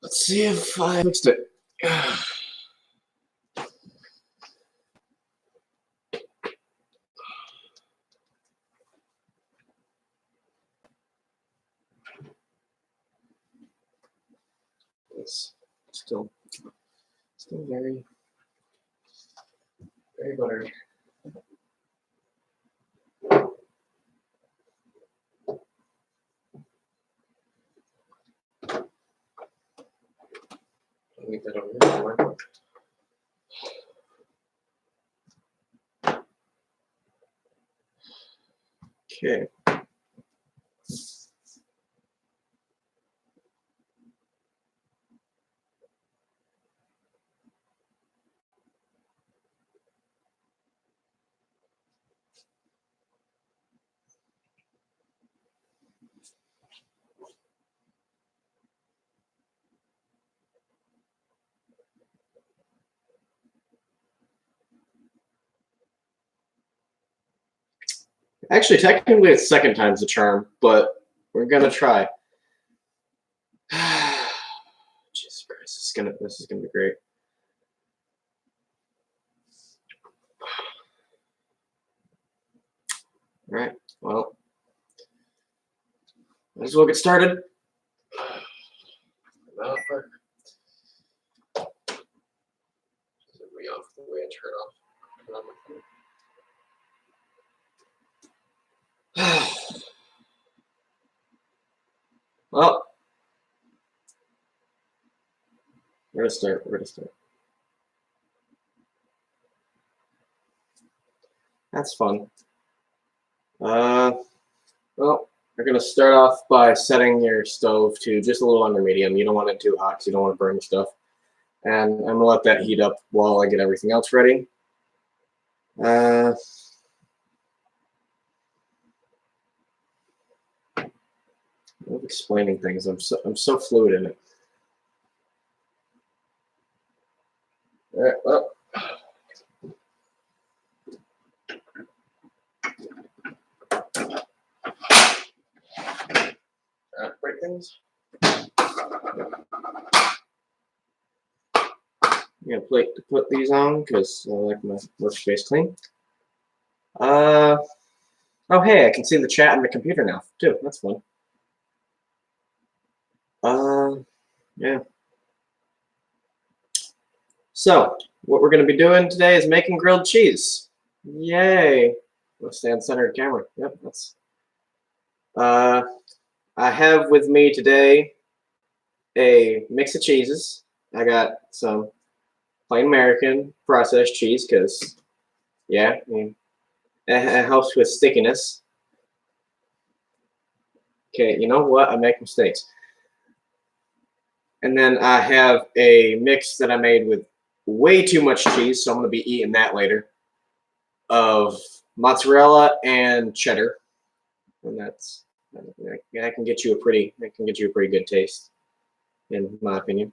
Let's see if I fixed it. It's still very buttery. Leave that over here. Okay. Actually, technically, it's second time's the charm, but we're gonna try. Jesus Christ, this is gonna be great. All right, well, might as well get started. Off the way I turn off. Well, where to start? That's fun. Well, we're going to start off by setting your stove to just a little under medium. You don't want it too hot because you don't want to burn your stuff. And I'm going to let that heat up while I get everything else ready. I love explaining things. I'm so fluid in it. All right, well. Break things. I'm gonna put these on because I like my workspace clean. Oh hey, I can see the chat on the computer now too. That's fun. Yeah. So what we're gonna be doing today is making grilled cheese. Yay! We'll stand centered camera. Yep, that's. I have with me today a mix of cheeses. I got some plain American processed cheese because, yeah, I mean, it helps with stickiness. Okay, you know what? I make mistakes. And then I have a mix that I made with way too much cheese, so I'm going to be eating that later, of mozzarella and cheddar. And that can get you a pretty good taste, in my opinion.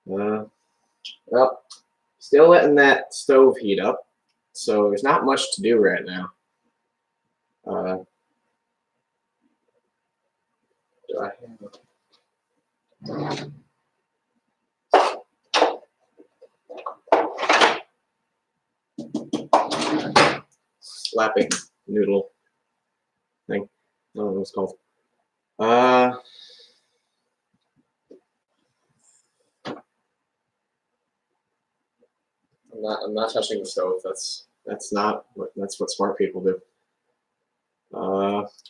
Well, still letting that stove heat up, so there's not much to do right now. Do I have slapping noodle thing? I don't know what it's called. I'm not touching the stove. That's what smart people do.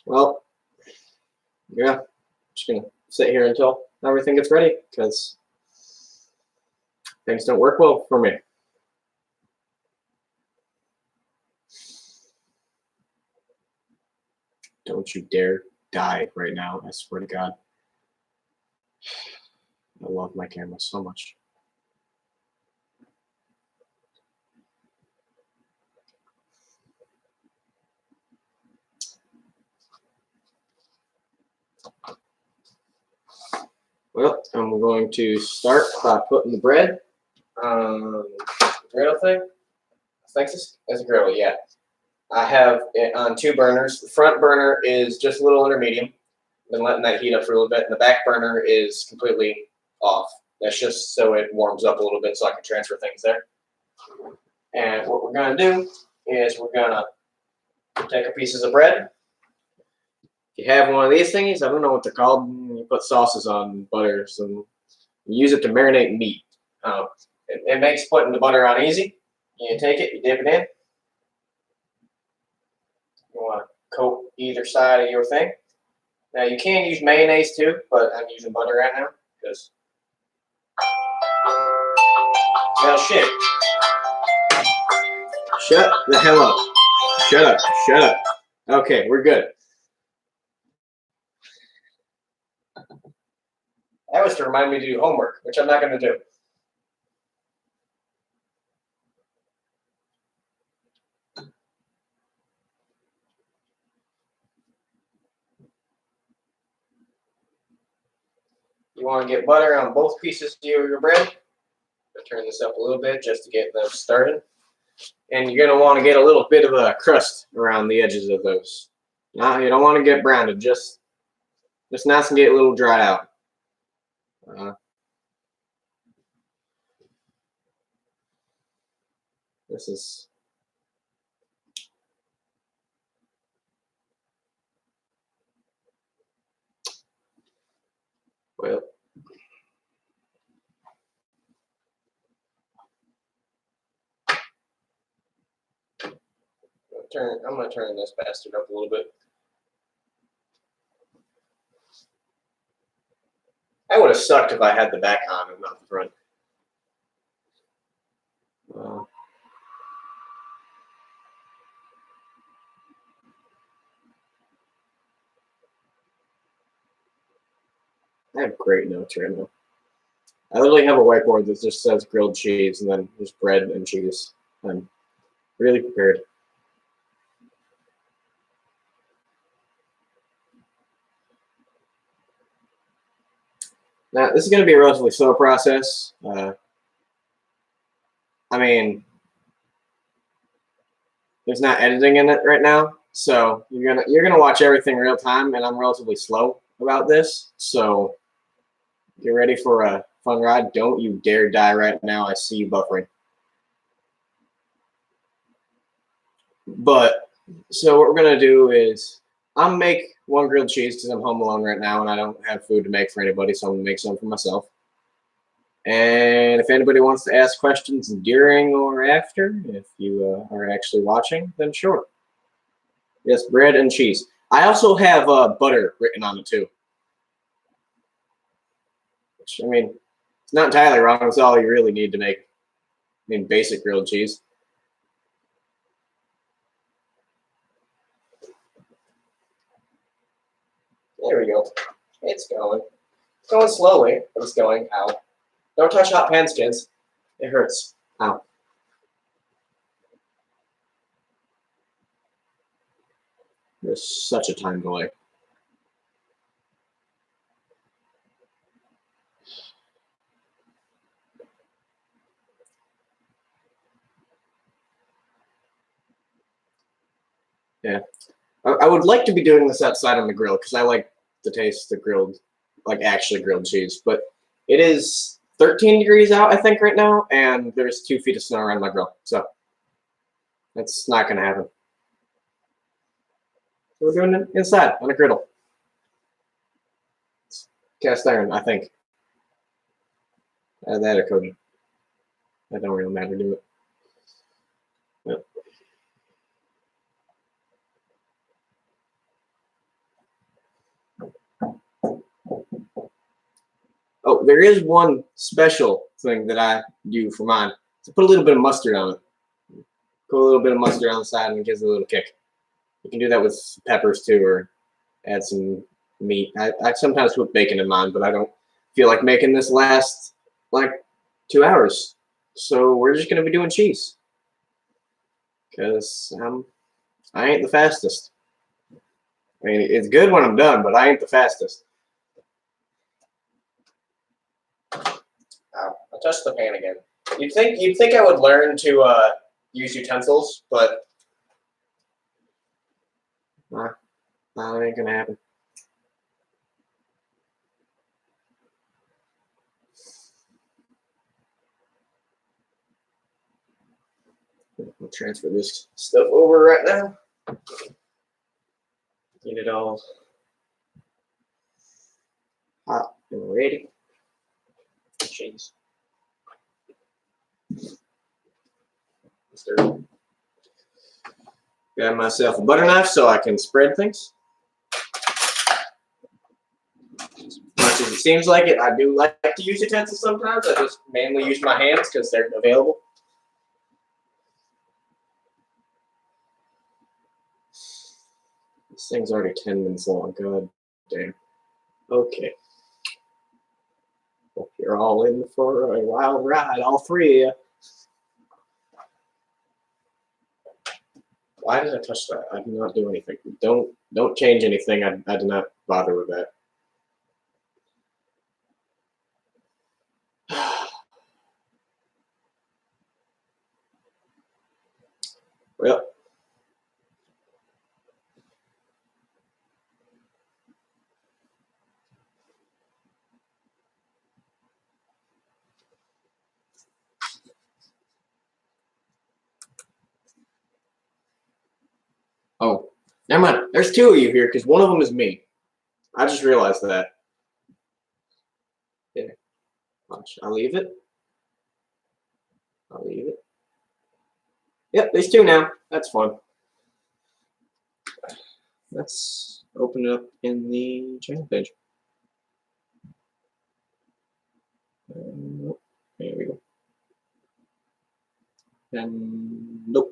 Well, yeah, I'm just gonna sit here until everything gets ready because things don't work well for me. Don't you dare die right now, I swear to God. I love my camera so much. Well, I'm going to start by putting the bread on the griddle thing. Thanks as a griddle, yeah. I have it on 2 burners. The front burner is just a little under medium. Been letting that heat up for a little bit. And the back burner is completely off. That's just so it warms up a little bit so I can transfer things there. And what we're going to do is we're going to take our pieces of bread. If you have one of these thingies, I don't know what they're called. You put sauces on butter, so you use it to marinate meat. It makes putting the butter on easy. You take it, you dip it in. You want to coat either side of your thing. Now you can use mayonnaise too, but I'm using butter right now because. Well, shit. Shut the hell up. Shut up. Shut up. Okay, we're good. That was to remind me to do homework, which I'm not going to do. You want to get butter on both pieces of your bread. I'll turn this up a little bit just to get them started. And you're going to want to get a little bit of a crust around the edges of those. Now, you don't want to get browned, just nice and get a little dried out. This is well. I'm going to turn this bastard up a little bit. That would have sucked if I had the back on and not the front. I have great notes right now. I literally have a whiteboard that just says grilled cheese and then just bread and cheese. I'm really prepared. Now, this is going to be a relatively slow process. I mean, there's not editing in it right now, so you're gonna watch everything real time, and I'm relatively slow about this. So get ready for a fun ride. Don't you dare die right now. I see you buffering. But so what we're gonna do is I'm gonna make one grilled cheese because I'm home alone right now and I don't have food to make for anybody, so I'm gonna make some for myself. And if anybody wants to ask questions during or after, if you are actually watching, then sure. Yes, bread and cheese. I also have butter written on it too. Which, I mean, it's not entirely wrong. It's all you really need to make, basic grilled cheese. There we go. It's going. It's going slowly, but it's going. Ow. Don't touch hot pans, kids. It hurts. Ow. There's such a time delay. Yeah. I would like to be doing this outside on the grill because I like to taste the grilled, like actually grilled cheese. But it is 13 degrees out, I think, right now, and there's 2 feet of snow around my grill. So that's not going to happen. So we're doing it inside on a griddle. It's cast iron, I think. That or coated. That don't really matter, do it? Yep. Oh, there is one special thing that I do for mine. So put a little bit of mustard on it. Put a little bit of mustard on the side and it gives it a little kick. You can do that with peppers too, or add some meat. I sometimes put bacon in mine, but I don't feel like making this last like 2 hours. So we're just going to be doing cheese. Because I ain't the fastest. I mean, it's good when I'm done, but I ain't the fastest. Ow, I touched the pan again. You'd think I would learn to use utensils, but nah, that ain't gonna happen. I'll transfer this stuff over right now. Get it all hot and ready. Cheese. Got myself a butter knife so I can spread things. As much as it seems like it, I do like to use utensils sometimes. I just mainly use my hands because they're available. This thing's already 10 minutes long. God damn. Okay. Hope you're all in for a wild ride, all three of you. Why did I touch that? I did not do anything. Don't change anything. I did not bother with that. Well. Oh, never mind. There's two of you here because one of them is me. I just realized that. Yeah. Watch. I'll leave it. I'll leave it. Yep, there's two now. That's fun. Let's open it up in the channel page. Nope. There we go. And nope.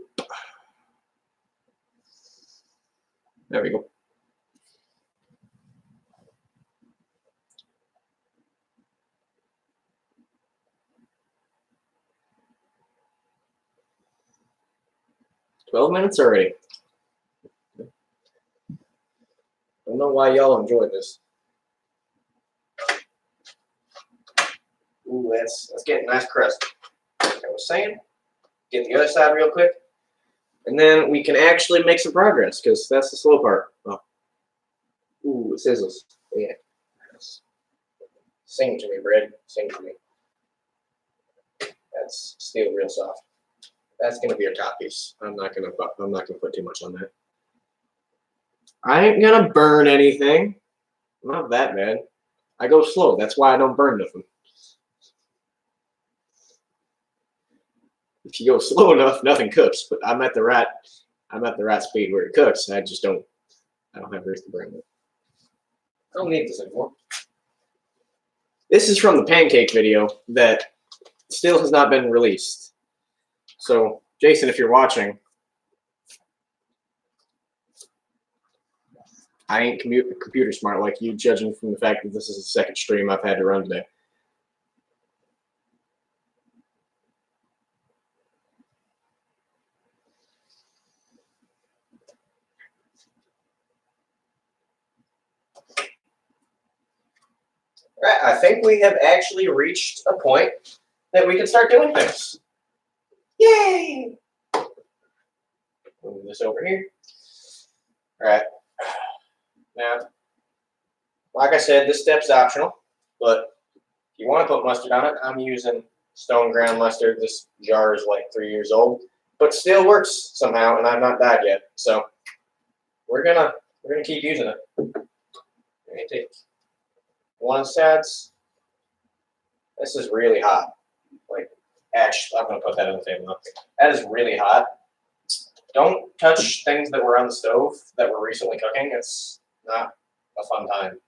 There we go. "12 minutes already. Don't know why y'all enjoy this. Ooh, let's get a nice crust. Like I was saying, get the other side real quick, and then we can actually make some progress because that's the slow part. Oh. Ooh, it sizzles. Yeah. Sing to me, bread. Sing to me. That's still real soft. That's gonna be our top piece. I'm not gonna put too much on that. I ain't gonna burn anything. Not that bad. I go slow. That's why I don't burn nothing. If you go slow enough, nothing cooks. But I'm at the right speed where it cooks. I don't have room to burn it. I don't need this anymore. This is from the pancake video that still has not been released. So, Jason, if you're watching, I ain't computer smart like you, judging from the fact that this is the second stream I've had to run today. All right, I think we have actually reached a point that we can start doing things. Yay! Move this over here. All right. Now, like I said, this step's optional, but if you want to put mustard on it, I'm using stone ground mustard. This jar is like 3 years old, but still works somehow, and I've not died yet. So we're gonna keep using it. Let me take one of the sides. This is really hot. Like, actually, I'm gonna put that on the table now. That is really hot. Don't touch things that were on the stove that were recently cooking. It's not a fun time.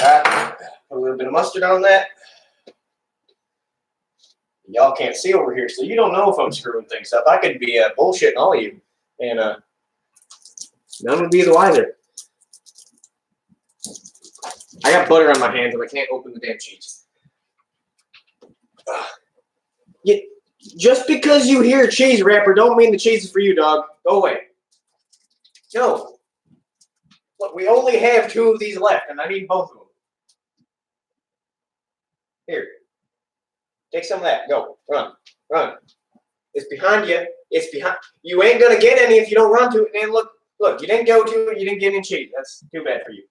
Alright, put a little bit of mustard on that. Y'all can't see over here, so you don't know if I'm screwing things up. I could be bullshitting all of you, and none would be the wiser. I got butter on my hands, and I can't open the damn cheese. Just because you hear cheese wrapper, don't mean the cheese is for you, dog. Go away. No. Look, we only have 2 of these left, and I need both of them. Here. Take some of that. Go. Run. Run. It's behind you. It's behind. You ain't going to get any if you don't run to it. And look, you didn't go to it. You didn't get any cheese. That's too bad for you.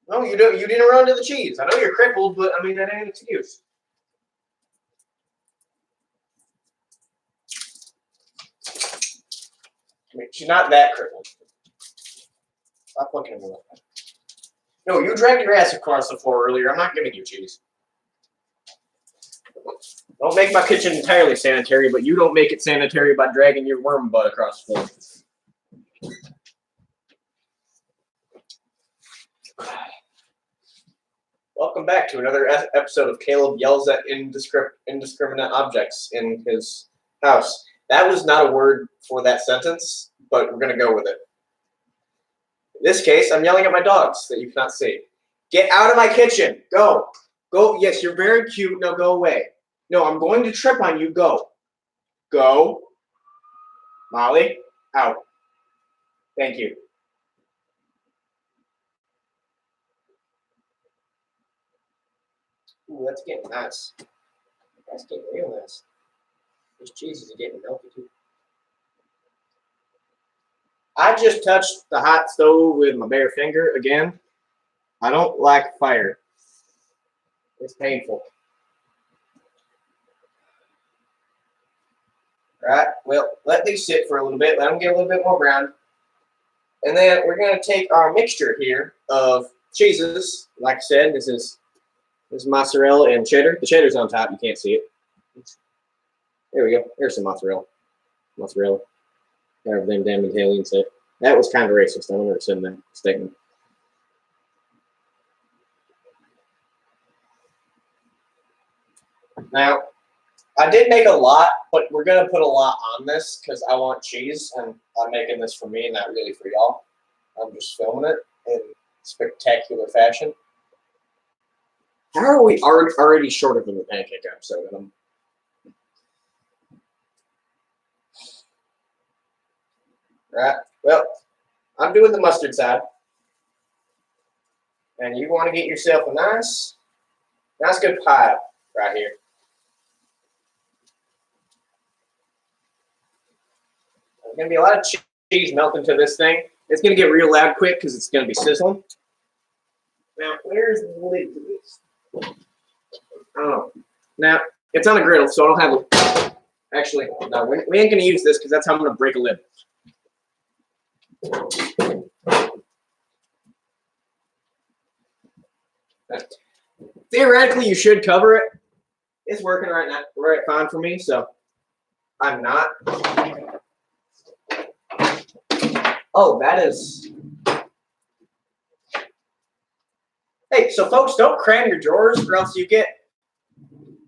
No, you don't. You didn't run to the cheese. I know you're crippled, but I mean that ain't an excuse. I mean, she's not that crippled. Stop looking at me like that. No, you dragged your ass across the floor earlier. I'm not giving you cheese. Don't make my kitchen entirely sanitary, but you don't make it sanitary by dragging your worm butt across the floor. Welcome back to another episode of Caleb Yells at Indiscriminate Objects in his house. That was not a word for that sentence, but we're going to go with it. In this case, I'm yelling at my dogs that you cannot see. Get out of my kitchen. Go. Go. Yes, you're very cute. Now go away. No, I'm going to trip on you. Go. Go. Molly, out. Thank you. Ooh, that's getting nice. That's getting real nice. This cheese is getting melty too. I just touched the hot stove with my bare finger again. I don't like fire. It's painful. Right, well, let these sit for a little bit. Let them get a little bit more brown. And then we're going to take our mixture here of cheeses. Like I said, this is mozzarella and cheddar. The cheddar's on top. You can't see it. There we go. There's some mozzarella. Mozzarella. Whatever them damn Italians say. That was kind of racist. I'm going to send that statement. Now, I did make a lot, but we're going to put a lot on this because I want cheese, and I'm making this for me, not really for y'all. I'm just filming it in spectacular fashion. How are we already shorter than the pancake episode? Right. Well, I'm doing the mustard side. And you want to get yourself a nice good pile right here. There's going to be a lot of cheese melting to this thing. It's going to get real loud quick because it's going to be sizzling. Now, where's the lid to this? Oh, now, it's on a griddle, so I don't have a... Actually, no, we ain't going to use this because that's how I'm going to break a lid. Theoretically, you should cover it. It's working right now, right fine for me, so I'm not. Oh, that is. Hey, so folks, don't cram your drawers, or else you get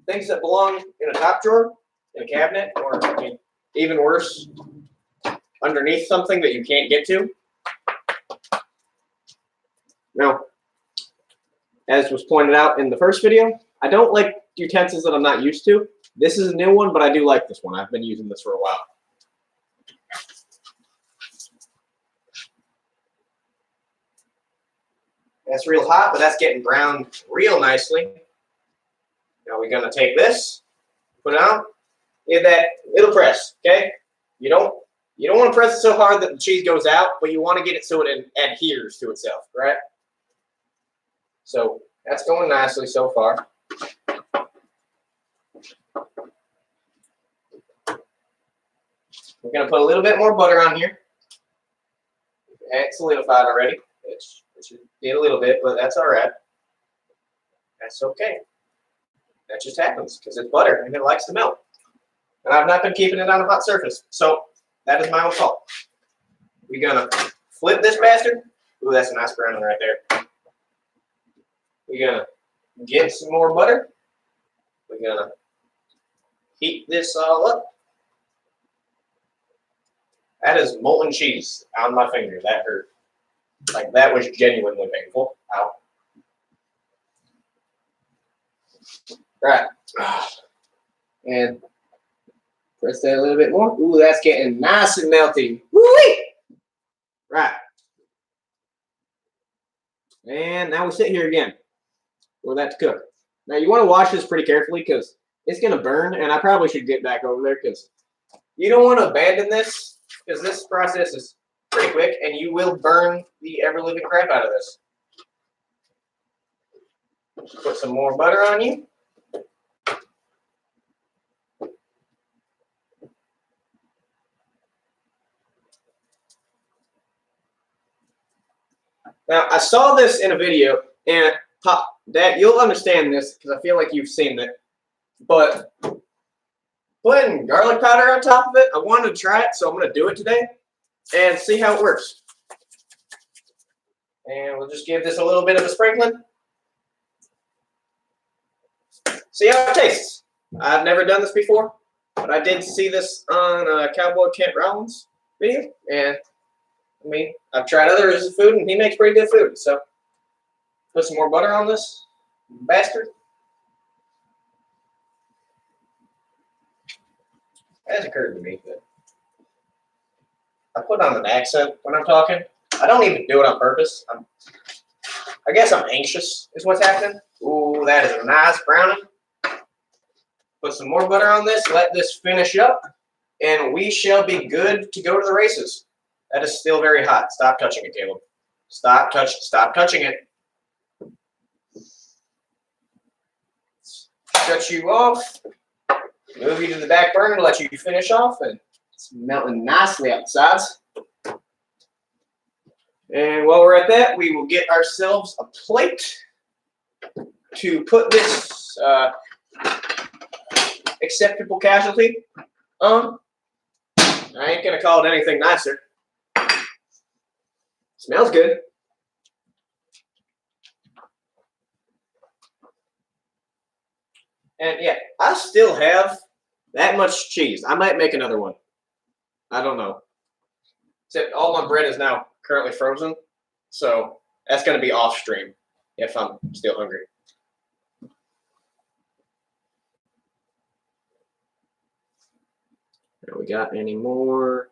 things that belong in a top drawer, in a cabinet, or I mean, even worse, underneath something that you can't get to. Now, as was pointed out in the first video, I don't like utensils that I'm not used to. This is a new one, but I do like this one. I've been using this for a while. That's real hot, but that's getting browned real nicely. Now we're gonna take this, put it on, get that little press, okay? You don't want to press it so hard that the cheese goes out, but you want to get it so it adheres to itself, right? So that's going nicely so far. We're gonna put a little bit more butter on here. It's solidified already. It should get a little bit, but that's all right. That's okay. That just happens because it's butter and it likes to melt. And I've not been keeping it on a hot surface, so that is my own fault. We're gonna flip this bastard. Ooh, that's a nice brown one right there. We're gonna get some more butter. We're gonna heat this all up. That is molten cheese on my finger. That hurt. Like, that was genuinely painful. Ow. Right. And press that a little bit more. Ooh, that's getting nice and melty. Woo-wee! Right. And now we sit here again for that to cook. Now, you want to wash this pretty carefully because it's going to burn, and I probably should get back over there because you don't want to abandon this because this process is pretty quick, and you will burn the ever-living crap out of this. Put some more butter on you. Now, I saw this in a video, and Dad, you'll understand this because I feel like you've seen it. But putting garlic powder on top of it, I wanted to try it, so I'm going to do it today and see how it works. And we'll just give this a little bit of a sprinkling. See how it tastes. I've never done this before, but I did see this on Cowboy Kent Rollins video, and I mean, I've tried others' food, and he makes pretty good food. So, put some more butter on this bastard. It has occurred to me that I put on an accent when I'm talking. I don't even do it on purpose. I guess I'm anxious is what's happening. Ooh, that is a nice brownie. Put some more butter on this. Let this finish up, and we shall be good to go to the races. That is still very hot. Stop touching it, Caleb. Stop touching it. Shut you off. Move you to the back burner, let you finish off, and it's melting nicely out the sides. And while we're at that, we will get ourselves a plate to put this acceptable casualty on. I ain't gonna call it anything nicer. Smells good. And yeah, I still have that much cheese. I might make another one. I don't know. Except all my bread is now currently frozen. So that's going to be off stream if I'm still hungry. Have we got any more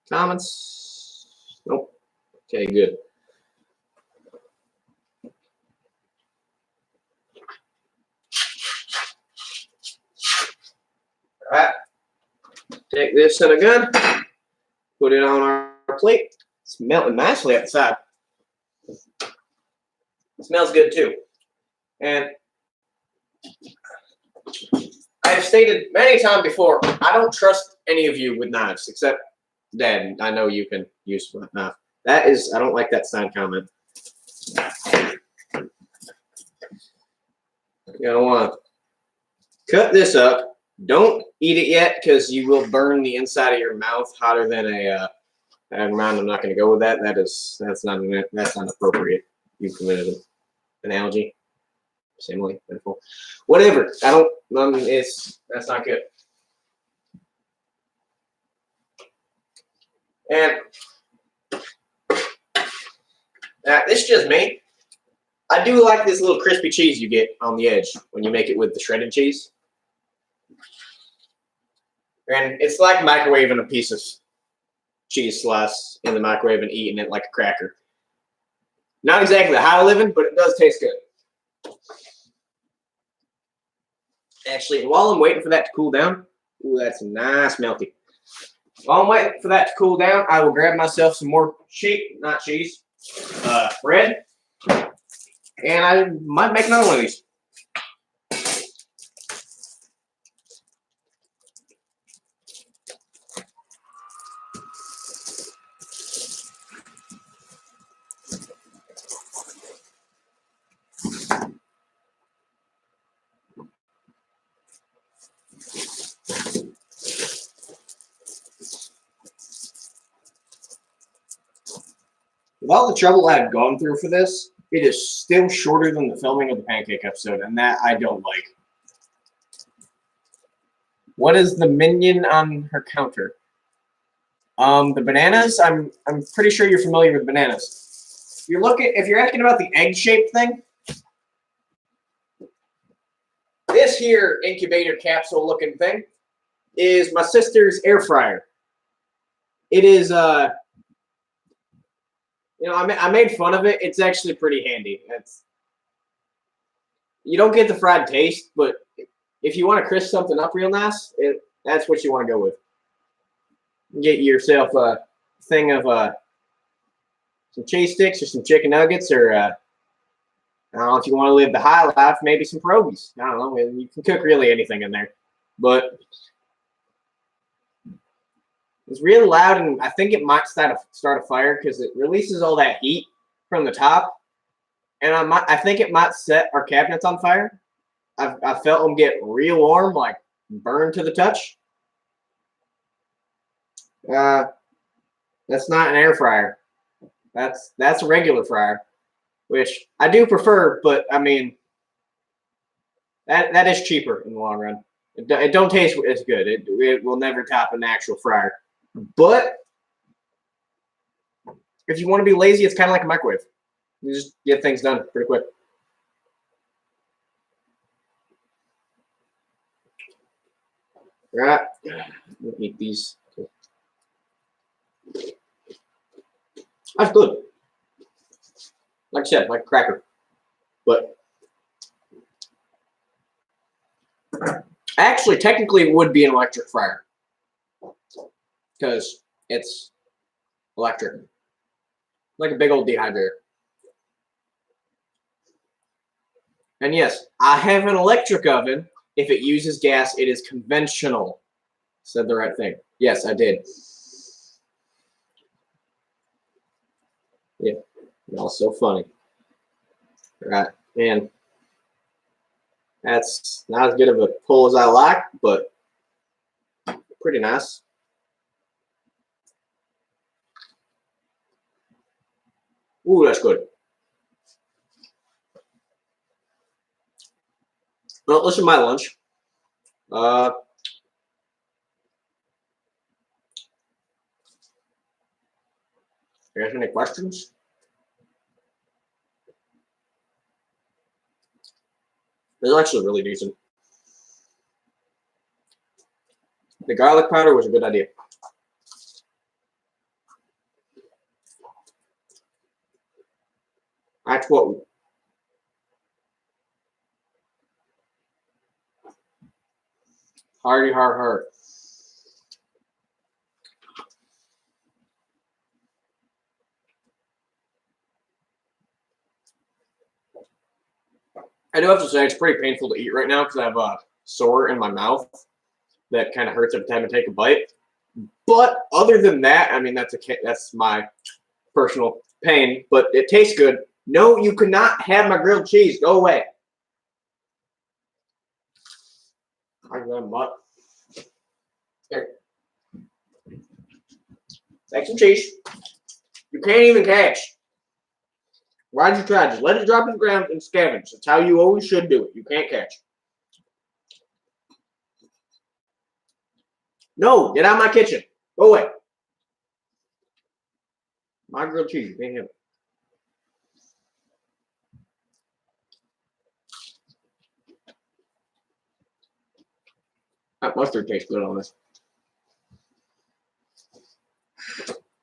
comments? Nope. Okay, good. All right. Take this in a gun. Put it on our plate. It's melting nicely outside. It smells good too. And I've stated many times before, I don't trust any of you with knives except Dad. I know you can use a knife. That is, I don't like that sign comment. You're gonna want to cut this up. Don't eat it yet because you will burn the inside of your mouth hotter than a. Never mind, I'm not going to go with that. That's not appropriate. You committed an analogy, simile, metaphor, whatever. I don't. That's not good. And this is just me. I do like this little crispy cheese you get on the edge when you make it with the shredded cheese. And it's like microwaving a piece of cheese slice in the microwave and eating it like a cracker. Not exactly high living, but it does taste good. Actually, while I'm waiting for that to cool down, ooh, that's nice melty. While I'm waiting for that to cool down, I will grab myself some more bread, and I might make another one of these. With all the trouble I've gone through for this, it is still shorter than the filming of the pancake episode, and that I don't like. What is the minion on her counter? The bananas. I'm pretty sure you're familiar with bananas. If you're asking about the egg-shaped thing, this here incubator capsule-looking thing is my sister's air fryer. It is I made fun of it. It's actually pretty handy. You don't get the fried taste, but if you want to crisp something up real nice, that's what you want to go with. Get yourself a thing of some cheese sticks or some chicken nuggets or I don't know if you want to live the high life, maybe some pierogies. I don't know. You can cook really anything in there. But it's really loud, and I think it might start a fire because it releases all that heat from the top. And I think it might set our cabinets on fire. I felt them get real warm, like burned to the touch. That's not an air fryer. That's a regular fryer, which I do prefer, but I mean that is cheaper in the long run. It don't taste as good. It will never top an actual fryer. But if you want to be lazy, it's kind of like a microwave. You just get things done pretty quick. All right, let me eat these. That's good. Like I said, like a cracker. But actually, technically, it would be an electric fryer because it's electric, like a big old dehydrator. And yes, I have an electric oven. If it uses gas, it is conventional. Said the right thing. Yes, I did. Yeah, all so funny. Right, and that's not as good of a pull as I like, but pretty nice. Ooh, that's good. Well, listen to my lunch. You guys have any questions? It's actually really decent. The garlic powder was a good idea. That's what. Hardy, hard. I do have to say it's pretty painful to eat right now because I have a sore in my mouth that kind of hurts every time I take a bite. But other than that, I mean that's my personal pain. But it tastes good. No, you cannot have my grilled cheese. Go away. I got mutt. There. Take some cheese. You can't even catch. Why'd you try? Just let it drop in the ground and scavenge. That's how you always should do it. You can't catch. No, get out of my kitchen. Go away. My grilled cheese. You can't have it. That mustard tastes good on this.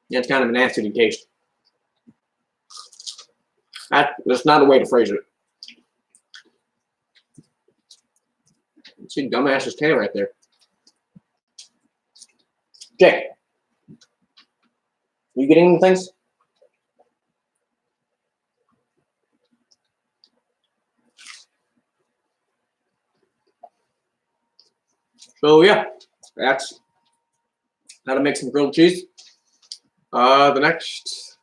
Yeah, it's kind of an acidy taste. That's not a way to phrase it. See, dumbass's tail right there. Okay. You getting the things? So yeah, that's how to make some grilled cheese. The next,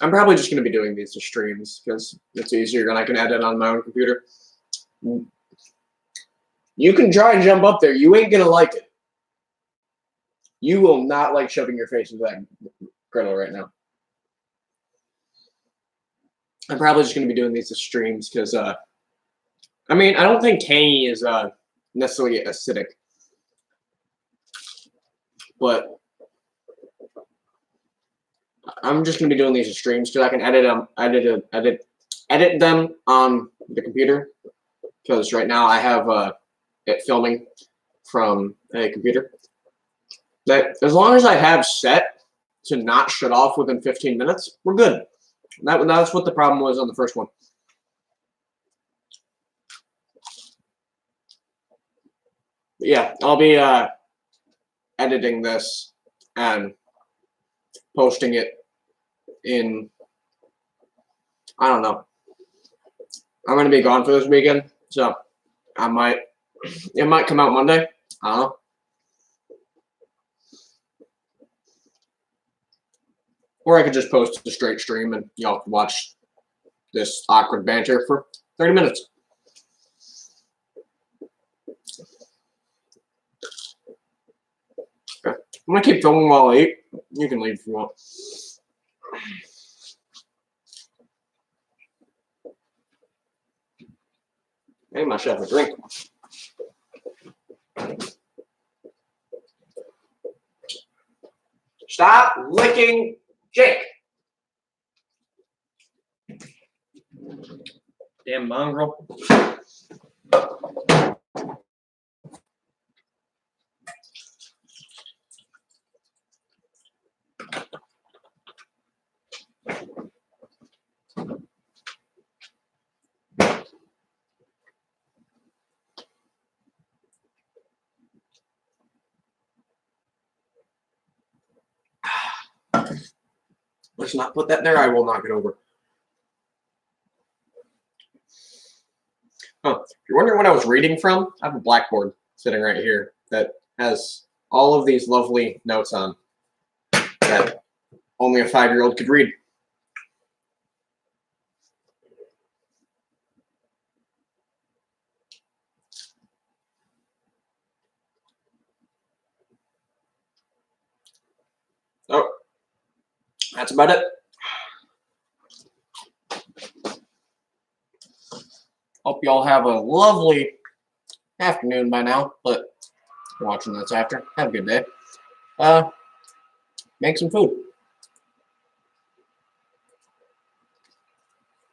I'm probably just going to be doing these as streams because it's easier and I can edit on my own computer. You can try and jump up there. You ain't going to like it. You will not like shoving your face into that griddle right now. I'm probably just going to be doing these as streams because, I mean, I don't think tangy is necessarily acidic. But I'm just going to be doing these as streams because I can edit them on the computer. Because right now I have it filming from a computer. That as long as I have set to not shut off within 15 minutes, we're good. That's what the problem was on the first one. But yeah, I'll be editing this and posting it in, I don't know, I'm gonna be gone for this weekend, so it might come out Monday. I don't know. Or I could just post a straight stream and y'all can watch this awkward banter for 30 minutes. Okay. I'm gonna keep filming while I eat. You can leave if you want. Hey, myself a drink. Stop licking Jake. Damn mongrel. Let's not put that there. I will knock it over. Oh, if you're wondering what I was reading from, I have a blackboard sitting right here that has all of these lovely notes on that only a 5-year-old could read. Oh, that's about it. Hope y'all have a lovely afternoon by now, but if you're watching this after, have a good day. Make some food.